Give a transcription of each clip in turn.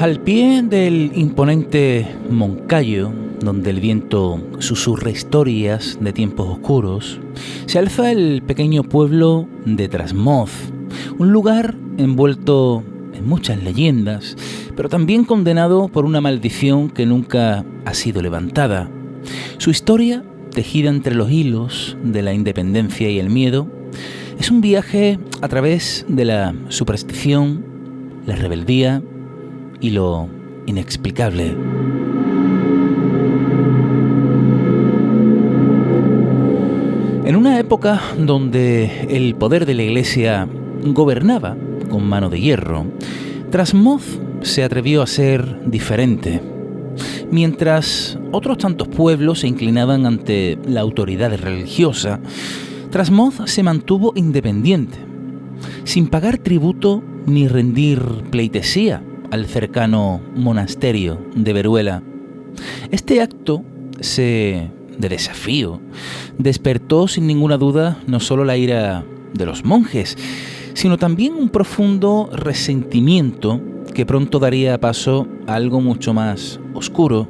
Al pie del imponente Moncayo, donde el viento susurra historias de tiempos oscuros, se alza el pequeño pueblo de Trasmoz, un lugar envuelto en muchas leyendas, pero también condenado por una maldición que nunca ha sido levantada. Su historia, tejida entre los hilos de la independencia y el miedo, es un viaje a través de la superstición, la rebeldía y lo inexplicable. En una época donde el poder de la Iglesia gobernaba con mano de hierro, Trasmoz se atrevió a ser diferente. Mientras otros tantos pueblos se inclinaban ante la autoridad religiosa, Trasmoz se mantuvo independiente, sin pagar tributo ni rendir pleitesía al cercano monasterio de Veruela. Este acto de desafío despertó sin ninguna duda no solo la ira de los monjes, sino también un profundo resentimiento que pronto daría paso a algo mucho más oscuro.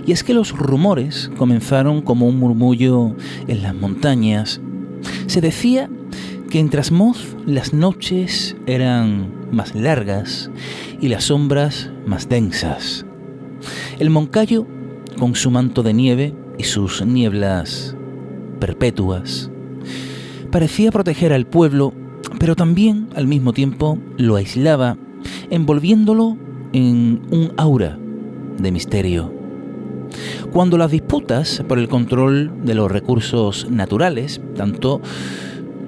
Y es que los rumores comenzaron como un murmullo en las montañas. Se decía que en Trasmoz las noches eran más largas y las sombras más densas. El Moncayo, con su manto de nieve y sus nieblas perpetuas, parecía proteger al pueblo, pero también al mismo tiempo lo aislaba, envolviéndolo en un aura de misterio. Cuando las disputas por el control de los recursos naturales, tanto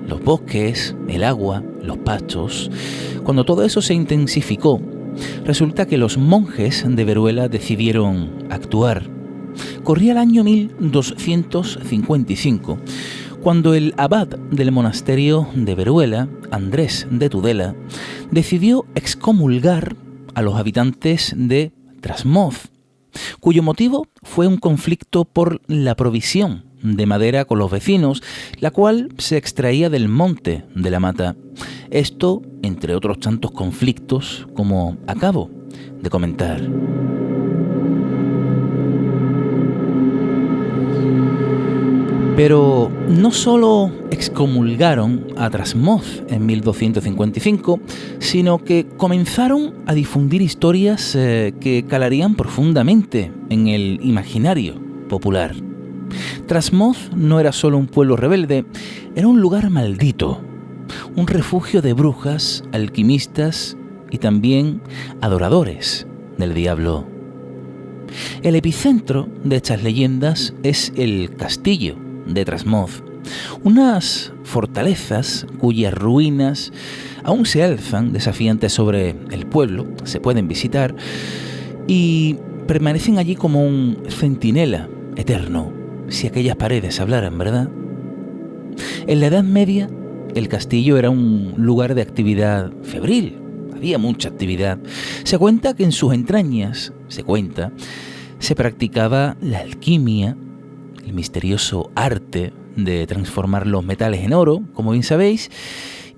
los bosques, el agua, los pastos, cuando todo eso se intensificó, resulta que los monjes de Veruela decidieron actuar. Corría el año 1255, cuando el abad del monasterio de Veruela, Andrés de Tudela, decidió excomulgar a los habitantes de Trasmoz, cuyo motivo fue un conflicto por la provisión de madera con los vecinos, la cual se extraía del monte de la Mata. Esto, entre otros tantos conflictos, como acabo de comentar. Pero no solo excomulgaron a Trasmoz en 1255, sino que comenzaron a difundir historias que calarían profundamente en el imaginario popular. Trasmoz no era solo un pueblo rebelde, era un lugar maldito, un refugio de brujas, alquimistas y también adoradores del diablo. El epicentro de estas leyendas es el castillo de Trasmoz, unas fortalezas cuyas ruinas aún se alzan desafiantes sobre el pueblo, se pueden visitar y permanecen allí como un centinela eterno, si aquellas paredes hablaran, ¿verdad? En la Edad Media, el castillo era un lugar de actividad febril, había mucha actividad. Se cuenta que en sus entrañas, se practicaba la alquimia, el misterioso arte de transformar los metales en oro, como bien sabéis,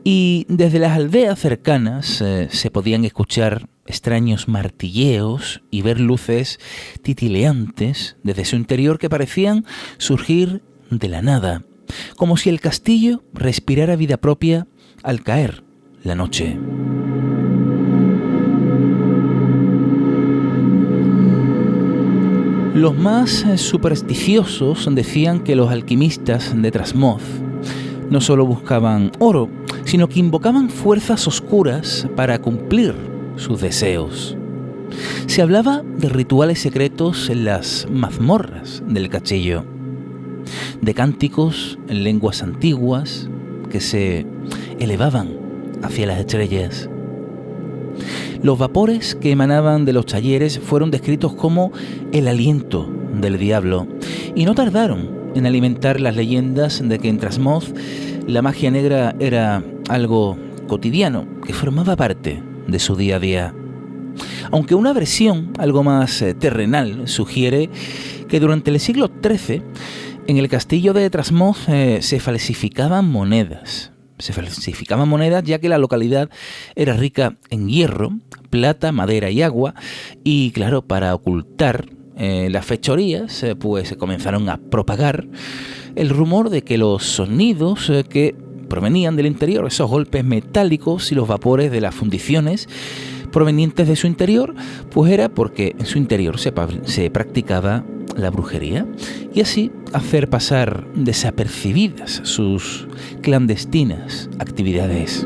y desde las aldeas cercanas se podían escuchar extraños martilleos y ver luces titileantes desde su interior que parecían surgir de la nada, como si el castillo respirara vida propia al caer la noche. Los más supersticiosos decían que los alquimistas de Trasmoz no solo buscaban oro, sino que invocaban fuerzas oscuras para cumplir sus deseos. Se hablaba de rituales secretos en las mazmorras del castillo, de cánticos en lenguas antiguas que se elevaban hacia las estrellas. Los vapores que emanaban de los talleres fueron descritos como el aliento del diablo y no tardaron en alimentar las leyendas de que en Trasmoz la magia negra era algo cotidiano que formaba parte de su día a día. Aunque una versión algo más terrenal sugiere que durante el siglo XIII en el castillo de Trasmoz se falsificaban monedas, Se falsificaban monedas ya que la localidad era rica en hierro, plata, madera y agua, y claro, para ocultar las fechorías, pues se comenzaron a propagar el rumor de que los sonidos que provenían del interior, esos golpes metálicos y los vapores de las fundiciones provenientes de su interior, pues era porque en su interior se practicaba la brujería, y así hacer pasar desapercibidas sus clandestinas actividades.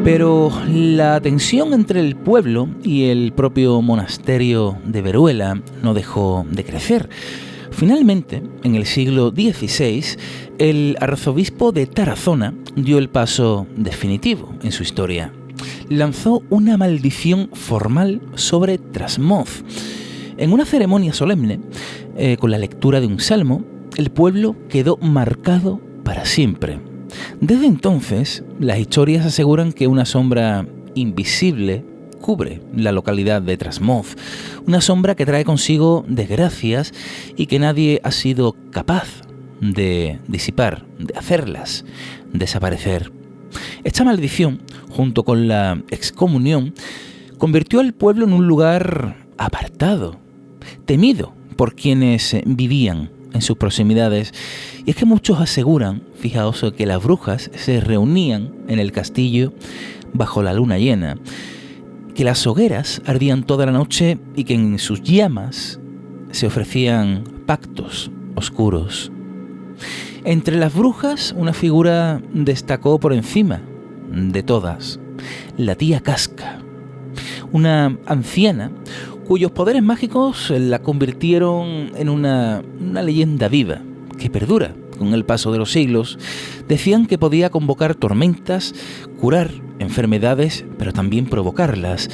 Pero la tensión entre el pueblo y el propio monasterio de Veruela no dejó de crecer. Finalmente, en el siglo XVI, el arzobispo de Tarazona dio el paso definitivo en su historia. Lanzó una maldición formal sobre Trasmoz. En una ceremonia solemne, con la lectura de un salmo, el pueblo quedó marcado para siempre. Desde entonces, las historias aseguran que una sombra invisible cubre la localidad de Trasmoz, una sombra que trae consigo desgracias y que nadie ha sido capaz de disipar, de hacerlas desaparecer. Esta maldición, junto con la excomunión, convirtió al pueblo en un lugar apartado, temido por quienes vivían en sus proximidades. Y es que muchos aseguran, fijaos, que las brujas se reunían en el castillo bajo la luna llena, que las hogueras ardían toda la noche y que en sus llamas se ofrecían pactos oscuros. Entre las brujas, una figura destacó por encima de todas: la tía Casca, una anciana cuyos poderes mágicos la convirtieron en una leyenda viva que perdura con el paso de los siglos. Decían que podía convocar tormentas, curar enfermedades, pero también provocarlas.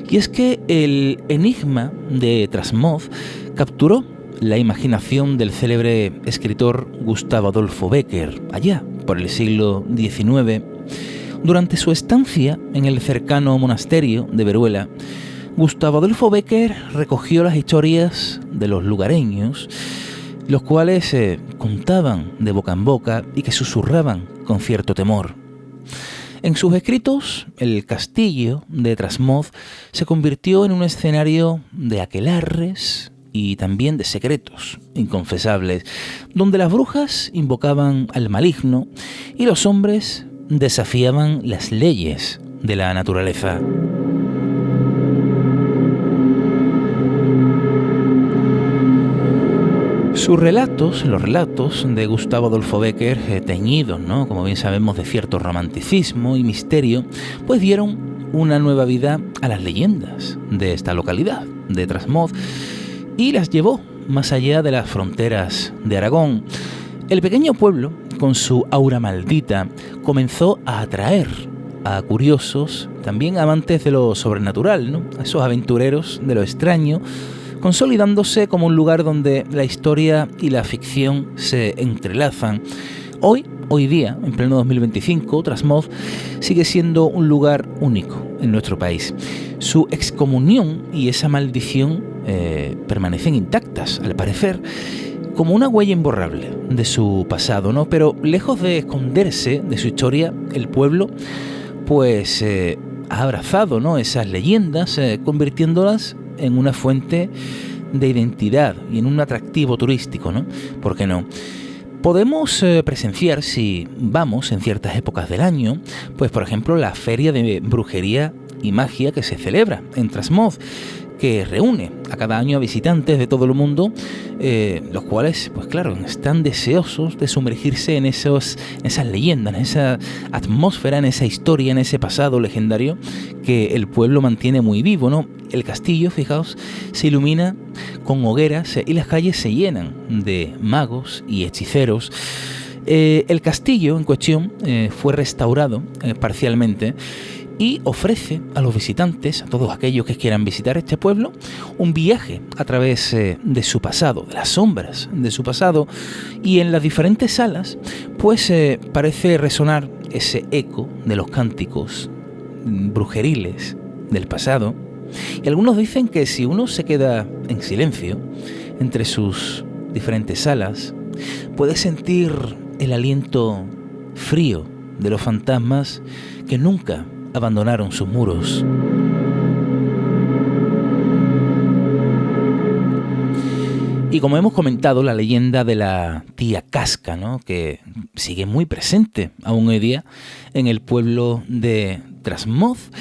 Y es que el enigma de Trasmoz capturó la imaginación del célebre escritor Gustavo Adolfo Bécquer, allá por el siglo XIX. Durante su estancia en el cercano monasterio de Veruela, Gustavo Adolfo Bécquer recogió las historias de los lugareños, los cuales contaban de boca en boca y que susurraban con cierto temor. En sus escritos, el castillo de Trasmoz se convirtió en un escenario de aquelarres y también de secretos inconfesables, donde las brujas invocaban al maligno y los hombres desafiaban las leyes de la naturaleza. Sus relatos, los relatos de Gustavo Adolfo Bécquer, teñidos, ¿no?, como bien sabemos, de cierto romanticismo y misterio, pues dieron una nueva vida a las leyendas de esta localidad, de Trasmoz, y las llevó más allá de las fronteras de Aragón. El pequeño pueblo, con su aura maldita, comenzó a atraer a curiosos, también amantes de lo sobrenatural, ¿no?, a esos aventureros de lo extraño, consolidándose como un lugar donde la historia y la ficción se entrelazan. Hoy día, en pleno 2025, Trasmoz sigue siendo un lugar único en nuestro país. Su excomunión y esa maldición permanecen intactas, al parecer, como una huella imborrable de su pasado, ¿no? Pero lejos de esconderse de su historia, el pueblo pues ha abrazado, ¿no?, esas leyendas, convirtiéndolas en una fuente de identidad y en un atractivo turístico, ¿no? ¿Por qué no? Podemos presenciar, si vamos en ciertas épocas del año, pues por ejemplo la feria de brujería y magia que se celebra en Trasmoz, que reúne a cada año a visitantes de todo el mundo, los cuales, pues claro, están deseosos de sumergirse en esas leyendas, en esa atmósfera, en esa historia, en ese pasado legendario que el pueblo mantiene muy vivo, ¿no? El castillo, fijaos, se ilumina con hogueras y las calles se llenan de magos y hechiceros. El castillo en cuestión fue restaurado parcialmente y ofrece a los visitantes, a todos aquellos que quieran visitar este pueblo, un viaje a través de su pasado, de las sombras de su pasado, y en las diferentes salas pues parece resonar ese eco de los cánticos brujeriles del pasado. Y algunos dicen que si uno se queda en silencio entre sus diferentes salas, puedes sentir el aliento frío de los fantasmas que nunca abandonaron sus muros. Y como hemos comentado, la leyenda de la tía Casca, ¿no?, que sigue muy presente aún hoy día en el pueblo de Trasmoz,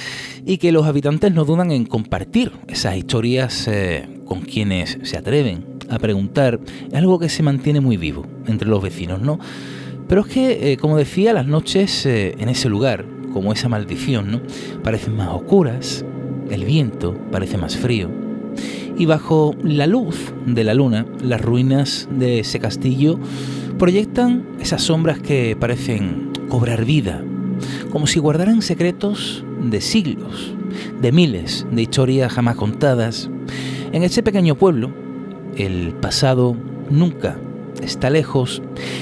y que los habitantes no dudan en compartir esas historias con quienes se atreven a preguntar. Es algo que se mantiene muy vivo entre los vecinos, ¿no? Pero es que, como decía, las noches en ese lugar, como esa maldición, ¿no?, parecen más oscuras, el viento parece más frío, y bajo la luz de la luna, las ruinas de ese castillo proyectan esas sombras que parecen cobrar vida, como si guardaran secretos de siglos, de miles de historias jamás contadas. En ese pequeño pueblo, el pasado nunca está lejos,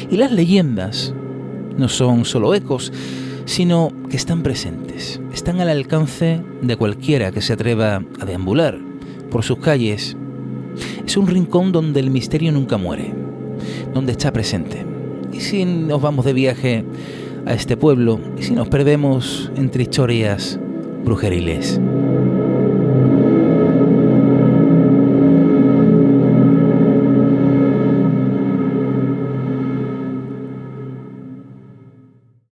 y las leyendas no son solo ecos, sino que están presentes, están al alcance de cualquiera que se atreva a deambular por sus calles. Es un rincón donde el misterio nunca muere, donde está presente. Y si nos vamos de viaje a este pueblo, y si nos perdemos entre historias brujeriles.